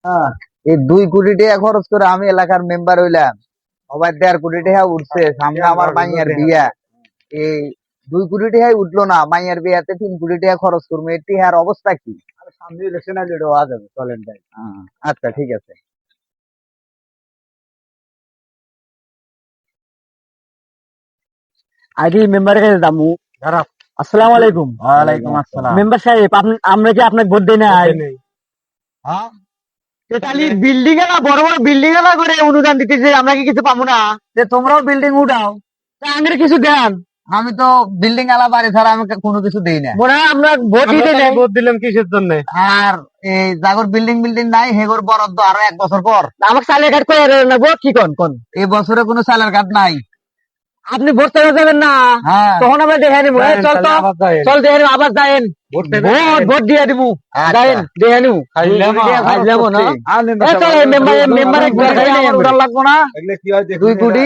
হ্যাঁ, এই 2 কোটি টাকা খরচ করে আমি এলাকার মেম্বার হইলাম, সবাই 1.5 কোটি টাকা উঠছে, সামনে আমার মাইয়ার বিয়া, এই 2 কোটি টাকাই উঠলো না, মাইয়ার বিয়াতে 3 কোটি টাকা খরচ করবো, এর টিহার অবস্থা কি? সামনে ইলেকশন আইলে এটা হওয়া যাবে, চলেন ভাই। আচ্ছা ঠিক আছে। আগে মেম্বারের কাছে যাবো। আসসালামু আলাইকুম। ওয়ালাইকুম আসসালাম। মেম্বার সাহেব, আমরা কি আপনাকে ভোট দেই নাই? হ্যাঁ, খালি বিল্ডিং এলা বড় বড় বিল্ডিং এলা করে অনুদান দিতেছে, আমরা কি কিছু পাবো না? যে তোমরাও বিল্ডিং উঠাও, তা আমাদের কিছু দেন। আমি তো বিল্ডিং আলা বাড়ি ছাড়া আমি কোনো কিছু দেই না। মনে হয় আমরা ভোট দিতে নাই। ভোট দিলাম কিসের জন্য? আর এই জাগর বিল্ডিং বিল্ডিং নাই, হেগর বরাদ্দ আরো 1 বছর পর। আমাকে চালের কার্ড করে নেবো, কি কোন এই বছরে কোনো স্যালারি কার্ড নাই। আপনি ভোট চাইতে যাবেন না, হ্যাঁ, তখন আমরা দেখে নিবো। এই চল তো, চল দেখে নিবো, আবার যাইন ভোট দিয়ে দিব। যাইন দেখে নিবো, যাবো না। এই চল, মেম্বার লাগবো না। এগুলো কি হয় 2 কোটি